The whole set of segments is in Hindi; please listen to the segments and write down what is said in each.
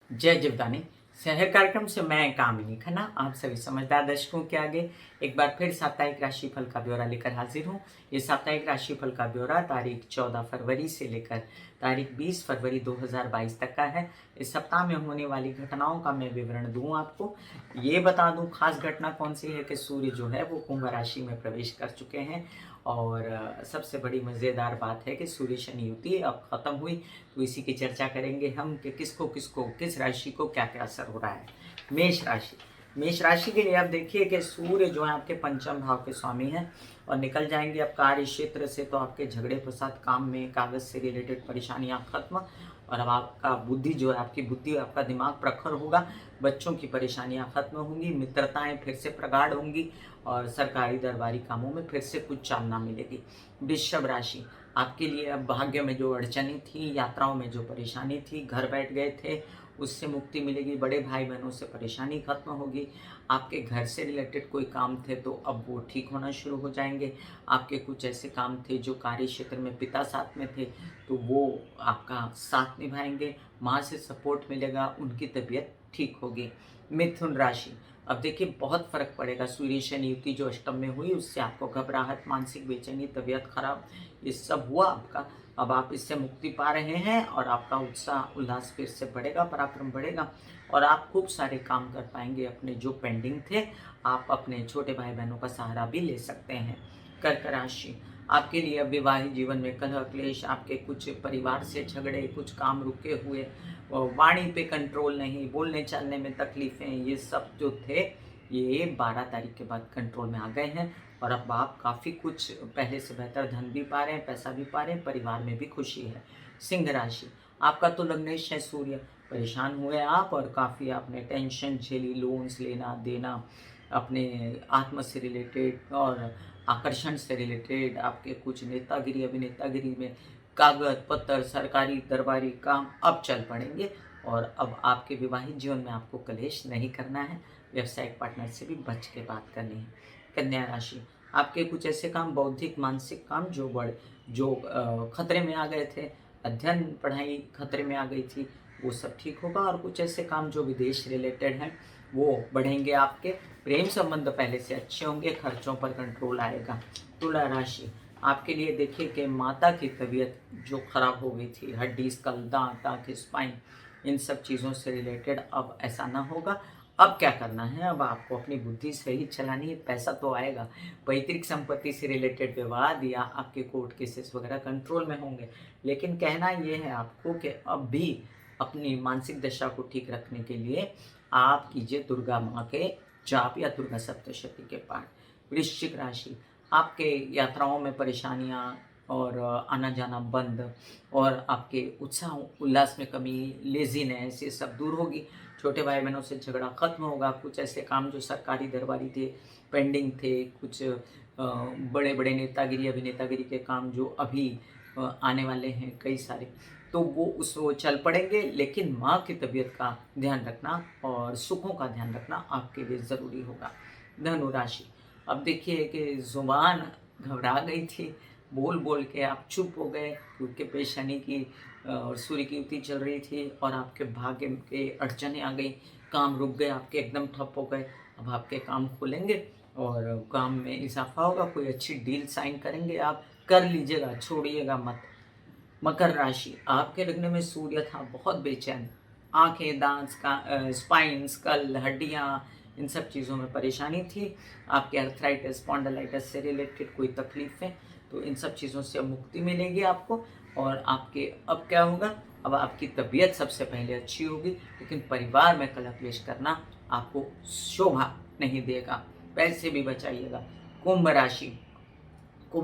जय जीवदानी शहर कार्यक्रम से मैं कामिनी खन्ना आप सभी समझदार दर्शकों के आगे एक बार फिर साप्ताहिक राशिफल का ब्यौरा लेकर हाजिर हूँ। ये साप्ताहिक राशिफल का ब्यौरा तारीख 14 फरवरी से लेकर तारीख 20 फरवरी 2022 तक का है। इस सप्ताह में होने वाली घटनाओं का मैं विवरण दूं आपको। ये बता दूं खास घटना कौन सी है कि सूर्य जो है वो कुंभ राशि में प्रवेश कर चुके हैं और सबसे बड़ी मज़ेदार बात है कि सूर्य शनि युति अब ख़त्म हुई, तो इसी की चर्चा करेंगे हम कि किसको किसको किस राशि को क्या क्या असर हो रहा है। मेष राशि के लिए आप देखिए कि सूर्य जो है आपके पंचम भाव के स्वामी हैं और निकल जाएंगे अब कार्य क्षेत्र से, तो आपके झगड़े फसाद काम में कागज़ से रिलेटेड परेशानियां खत्म और अब आपका बुद्धि जो है आपकी बुद्धि आपका दिमाग प्रखर होगा। बच्चों की परेशानियां खत्म होंगी, मित्रताएं फिर से प्रगाढ़ होंगी और सरकारी दरबारी कामों में फिर से कुछ चालना मिलेगी। वृषभ राशि आपके लिए अब भाग्य में जो अड़चनी थी, यात्राओं में जो परेशानी थी, घर बैठ गए थे उससे मुक्ति मिलेगी। बड़े भाई बहनों से परेशानी खत्म होगी। आपके घर से रिलेटेड कोई काम थे तो अब वो ठीक होना शुरू हो जाएंगे। आपके कुछ ऐसे काम थे जो कार्य क्षेत्र में पिता साथ में थे तो वो आपका साथ निभाएंगे। माँ से सपोर्ट मिलेगा, उनकी तबीयत ठीक होगी। मिथुन राशि अब देखिए बहुत फर्क पड़ेगा। सूर्य शनि युति जो अष्टम में हुई उससे आपको घबराहट, मानसिक बेचैनी, तबीयत खराब ये सब हुआ आपका। अब आप इससे मुक्ति पा रहे हैं और आपका उत्साह उल्लास फिर से बढ़ेगा, पराक्रम बढ़ेगा और आप खूब सारे काम कर पाएंगे। अपने जो पेंडिंग थे आप अपने छोटे भाई बहनों का सहारा भी ले सकते हैं। कर्क राशि आपके लिए अब विवाहित जीवन में कलह क्लेश, आपके कुछ परिवार से झगड़े, कुछ काम रुके हुए, वाणी पे कंट्रोल नहीं, बोलने चालने में तकलीफें, ये सब जो थे ये 12 तारीख के बाद कंट्रोल में आ गए हैं और अब आप काफ़ी कुछ पहले से बेहतर धन भी पा रहे हैं, पैसा भी पा रहे हैं, परिवार में भी खुशी है। सिंह राशि आपका तो लग्नेश है सूर्य, परेशान हुए आप और काफ़ी आपने टेंशन झेली, लोन्स लेना देना, अपने आत्म से रिलेटेड और आकर्षण से रिलेटेड, आपके कुछ नेतागिरी अभिनेतागिरी में कागज पत्र सरकारी दरबारी काम अब चल पड़ेंगे और अब आपके विवाहित जीवन में आपको कलेश नहीं करना है। व्यावसायिक पार्टनर से भी बच के बात करनी है। कन्या राशि आपके कुछ ऐसे काम बौद्धिक मानसिक काम जो खतरे में आ गए थे, अध्ययन पढ़ाई खतरे में आ गई थी, वो सब ठीक होगा और कुछ ऐसे काम जो विदेश रिलेटेड हैं वो बढ़ेंगे। आपके प्रेम संबंध पहले से अच्छे होंगे, खर्चों पर कंट्रोल आएगा। तुला राशि आपके लिए देखिए कि माता की तबीयत जो खराब हो गई थी, हड्डी स्कल दांत आँख स्पाइन इन सब चीज़ों से रिलेटेड अब ऐसा ना होगा। अब क्या करना है, अब आपको अपनी बुद्धि से ही चलानी है, पैसा तो आएगा। पैतृक संपत्ति से रिलेटेड विवाद या आपके कोर्ट केसेस वगैरह कंट्रोल में होंगे, लेकिन कहना ये है आपको कि अब भी अपनी मानसिक दशा को ठीक रखने के लिए आप कीजिए दुर्गा माँ के जाप या दुर्गा सप्तशती के पाठ। वृश्चिक राशि आपके यात्राओं में परेशानियाँ और आना जाना बंद और आपके उत्साह उल्लास में कमी, लेजीनेस ये सब दूर होगी। छोटे भाई बहनों से झगड़ा खत्म होगा। कुछ ऐसे काम जो सरकारी दरबारी थे, पेंडिंग थे, कुछ बड़े बड़े नेतागिरी अभिनेतागिरी के काम जो अभी आने वाले हैं कई सारे, तो वो चल पड़ेंगे। लेकिन माँ की तबीयत का ध्यान रखना और सुखों का ध्यान रखना आपके लिए ज़रूरी होगा। धनु राशि अब देखिए कि ज़ुबान घबरा गई थी, बोल बोल के आप चुप हो गए क्योंकि पेशेंटी की और सूर्य की युति चल रही थी और आपके भाग्य के अड़चने आ गई, काम रुक गए आपके, एकदम ठप हो गए। अब आपके काम खुलेंगे और काम में इजाफा होगा, कोई अच्छी डील साइन करेंगे, आप कर लीजिएगा, छोड़िएगा मत। मकर राशि आपके लग्न में सूर्य था बहुत बेचैन, आंखें दांत स्पाइन स्कल हड्डियाँ इन सब चीज़ों में परेशानी थी। आपके अर्थराइटिस स्पॉन्डिलाइटिस से रिलेटेड कोई तकलीफ़ें, तो इन सब चीज़ों से मुक्ति मिलेगी आपको और आपके अब क्या होगा, अब आपकी तबीयत सबसे पहले अच्छी होगी, लेकिन परिवार में कलह क्लेश करना आपको शोभा नहीं देगा। पैसे भी बचाइएगा। कुंभ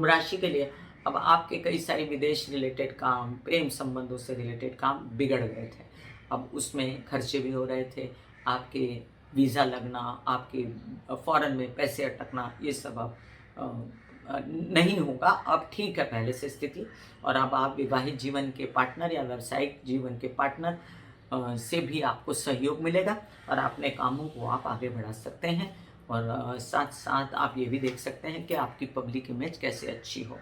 राशि के लिए अब आपके कई सारे विदेश रिलेटेड काम, प्रेम संबंधों से रिलेटेड काम बिगड़ गए थे। अब उसमें खर्चे भी हो रहे थे, आपके वीज़ा लगना, आपके फॉरेन में पैसे अटकना, ये सब अब नहीं होगा। अब ठीक है पहले से स्थिति और अब आप विवाहित जीवन के पार्टनर या व्यावसायिक जीवन के पार्टनर से भी आपको सहयोग मिलेगा और अपने कामों को आप आगे बढ़ा सकते हैं और साथ साथ आप ये भी देख सकते हैं कि आपकी पब्लिक इमेज कैसे अच्छी हो।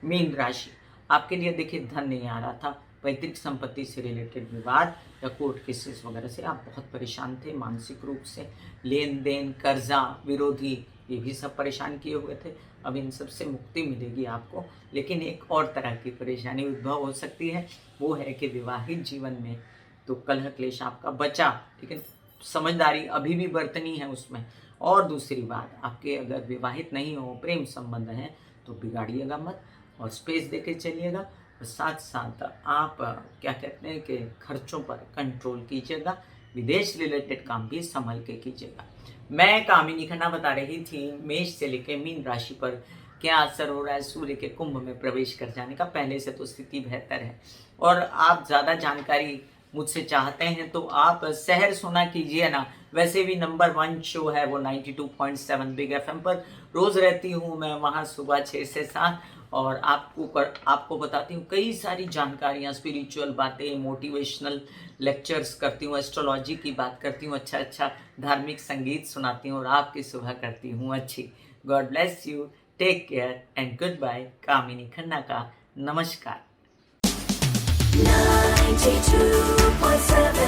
मीन राशि आपके लिए देखिए धन नहीं आ रहा था, पैतृक संपत्ति से रिलेटेड विवाद या कोर्ट केसेस वगैरह से आप बहुत परेशान थे, मानसिक रूप से लेन देन, कर्जा, विरोधी, ये भी सब परेशान किए हुए थे। अब इन सब से मुक्ति मिलेगी आपको, लेकिन एक और तरह की परेशानी उद्भव हो सकती है, वो है कि विवाहित जीवन में तो कलह क्लेश आपका बचा, लेकिन समझदारी अभी भी बरतनी है उसमें। और दूसरी बात, आपके अगर विवाहित नहीं हो, प्रेम संबंध है, तो बिगाड़िएगा मत और स्पेस देके चलिएगा। और साथ साथ आप क्या कहते हैं कि खर्चों पर कंट्रोल कीजिएगा, विदेश रिलेटेड काम भी संभल के कीजिएगा। मैं कामिनी खन्ना बता रही थी मेष से लेकर मीन राशि पर क्या असर हो रहा है सूर्य के कुंभ में प्रवेश कर जाने का। पहले से तो स्थिति बेहतर है, और आप ज़्यादा जानकारी मुझसे चाहते हैं तो आप शहर सुना कीजिए ना। वैसे भी नंबर 1 शो है वो 92.7 बिग एफएम पर रोज़ रहती हूँ मैं वहाँ सुबह 6 से 7, और आपको बताती हूँ कई सारी जानकारियाँ, स्पिरिचुअल बातें, मोटिवेशनल लेक्चर्स करती हूँ, एस्ट्रोलॉजी की बात करती हूँ, अच्छा अच्छा धार्मिक संगीत सुनाती हूँ और आपकी सुबह करती हूँ अच्छी। God bless you, take care and good bye. Kamini Khanna का नमस्कार। 92.7